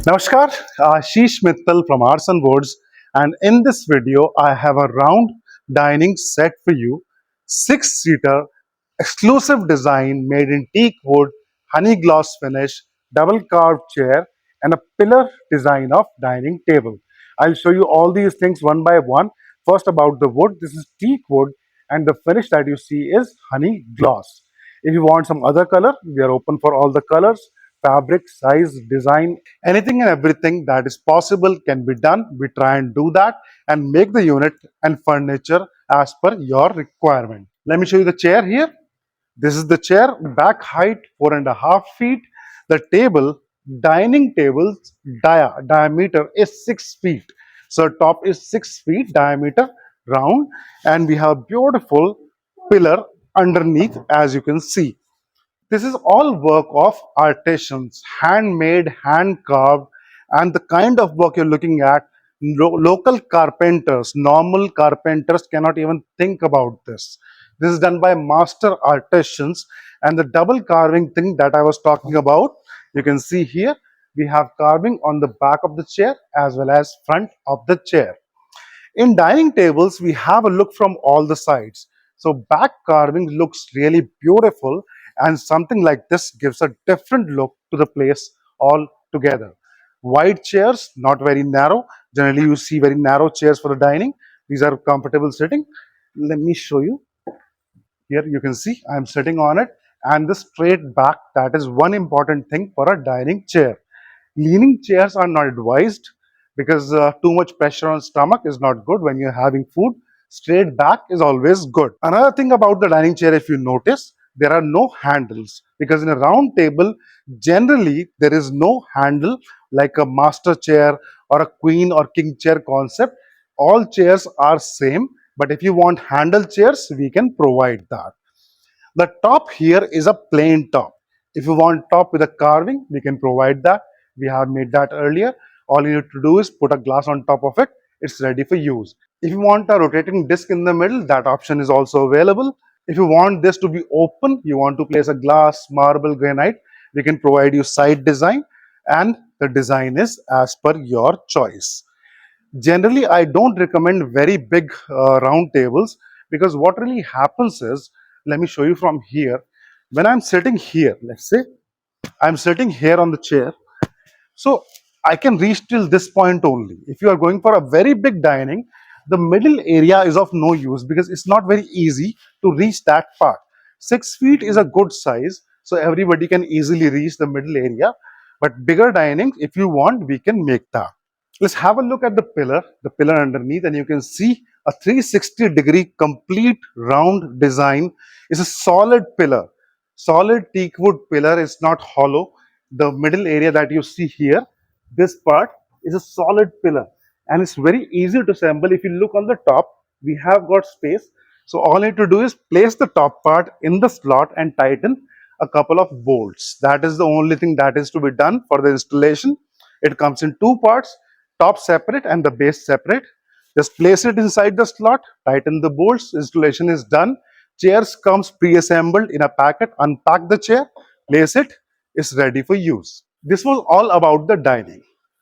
Namaskar, Ashish Mittal from Arts and Boards, and in this video I have a round dining set for you, six-seater, exclusive design made in teak wood, honey gloss finish, double carved chair, and a pillar design of dining table. I'll show you all these things one by one. First about the wood, this is teak wood, and the finish that you see is honey gloss. If you want some other color, we are open for all the colors, fabric, size, design, anything and everything that is possible can be done. We try and do that and make the unit and furniture as per your requirement. Let me show you the chair here. This is the chair, back height 4.5 feet. The table, dining table's diameter is 6 feet. So top is 6 feet diameter, round, and we have beautiful pillar underneath, as you can see. This is all work of artisans, handmade, hand carved, and the kind of work you're looking at, local carpenters, normal carpenters cannot even think about this. This is done by master artisans, and the double carving thing that I was talking about, you can see here, we have carving on the back of the chair as well as front of the chair. In dining tables, we have a look from all the sides. So back carving looks really beautiful, and something like this gives a different look to the place altogether. Wide chairs, not very narrow. Generally, you see very narrow chairs for the dining. These are comfortable sitting. Let me show you. Here you can see I am sitting on it, and the straight back, that is one important thing for a dining chair. Leaning chairs are not advised because too much pressure on stomach is not good when you're having food. Straight back is always good. Another thing about the dining chair, if you notice, there are no handles because in a round table, generally there is no handle like a master chair or a queen or king chair concept. All chairs are same, but if you want handle chairs, we can provide that. The top here is a plain top. If you want top with a carving, we can provide that. We have made that earlier. All you need to do is put a glass on top of it. It's ready for use. If you want a rotating disc in the middle, that option is also available. If you want this to be open, you want to place a glass, marble, granite, we can provide you side design, and the design is as per your choice. Generally, I don't recommend very big round tables because what really happens is, let me show you from here. When I'm sitting here, let's say I'm sitting here on the chair, so I can reach till this point only. If you are going for a very big dining, the middle area is of no use because it's not very easy to reach that part. 6 feet is a good size, so everybody can easily reach the middle area. But bigger dining, if you want, we can make that. Let's have a look at the pillar underneath, and you can see a 360-degree complete round design. Is a solid pillar, solid teak wood pillar, is not hollow. The middle area that you see here, this part is a solid pillar, and it's very easy to assemble. If you look on the top, we have got space, so all you need to do is place the top part in the slot and tighten a couple of bolts. That is the only thing that is to be done for the installation. It comes in two parts, top separate and the base separate. Just place it inside the slot, tighten the bolts, installation is done. Chairs comes pre-assembled in a packet, unpack the chair, place it, is ready for use. This was all about the dining.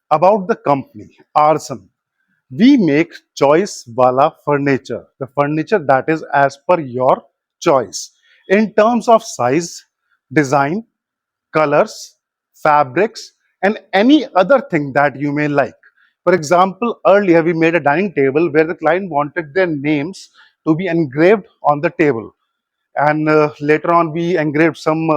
About the company, Arson. We make choice wala furniture, the furniture that is as per your choice. In terms of size, design, colors, fabrics, and any other thing that you may like. For example, earlier we made a dining table where the client wanted their names to be engraved on the table. And later on, we engraved some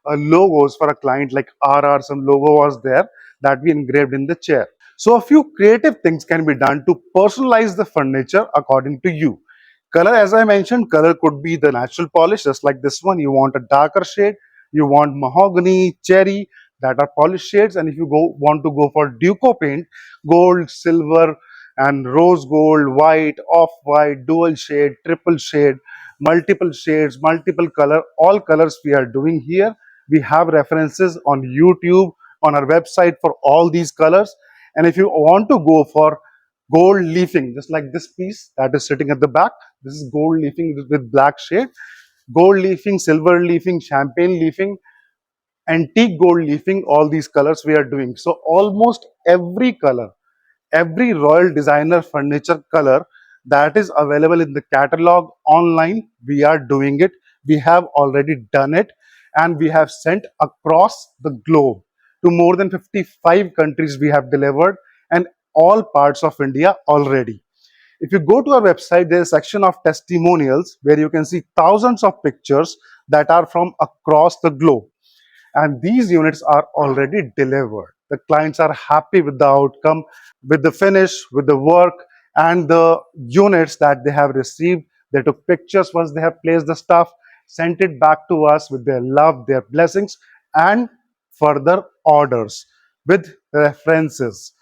logos for a client like RR, some logo was there that we engraved in the chair. So a few creative things can be done to personalize the furniture according to you. Color, as I mentioned, color could be the natural polish, just like this one. You want a darker shade, you want mahogany, cherry, that are polished shades. And if you want to go for Duco paint, gold, silver, and rose gold, white, off-white, dual shade, triple shade, multiple shades, multiple color, all colors we are doing here. We have references on YouTube, on our website for all these colors. And if you want to go for gold leafing, just like this piece that is sitting at the back, this is gold leafing with black shade, gold leafing, silver leafing, champagne leafing, antique gold leafing, all these colors we are doing. So almost every color, every royal designer furniture color that is available in the catalog online, we are doing it. We have already done it, and we have sent across the globe to more than 55 countries we have delivered, and all parts of India already. If you go to our website, there is a section of testimonials where you can see thousands of pictures that are from across the globe, and these units are already delivered. The clients are happy with the outcome, with the finish, with the work, and the units that they have received. They took pictures once they have placed the stuff, sent it back to us with their love, their blessings, and further orders with references.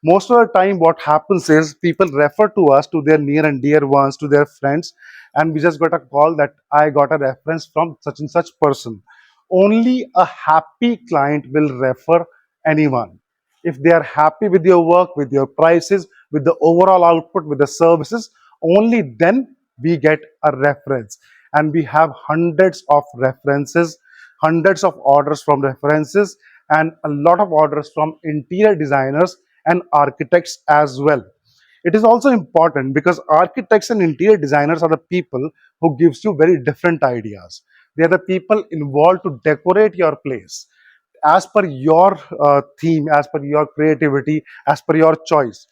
Most of the time what happens is people refer to us to their near and dear ones, to their friends, and we just got a call that I got a reference from such and such person. Only a happy client will refer anyone. If they are happy with your work, with your prices, with the overall output, with the services, only then we get a reference. And we have hundreds of references, hundreds of orders from references, and a lot of orders from interior designers and architects as well. It is also important because architects and interior designers are the people who gives you very different ideas. They are the people involved to decorate your place as per your theme, as per your creativity, as per your choice.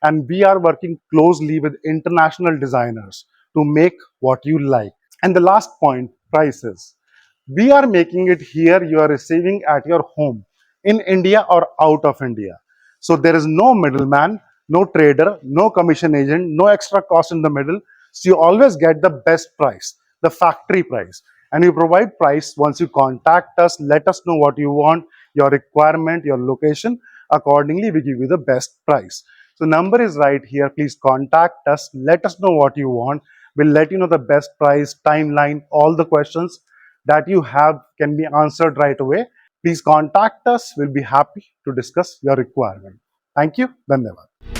And we are working closely with international designers to make what you like. And the last point, prices. We are making it here, you are receiving at your home in India or out of India. So there is no middleman, no trader, no commission agent, no extra cost in the middle. So you always get the best price, the factory price. And you provide price once you contact us, let us know what you want, your requirement, your location. Accordingly, we give you the best price. So number is right here. Please contact us. Let us know what you want. We'll let you know the best price, timeline, all the questions that you have can be answered right away. Please contact us. We'll be happy to discuss your requirement. Thank you. Dhanyavad.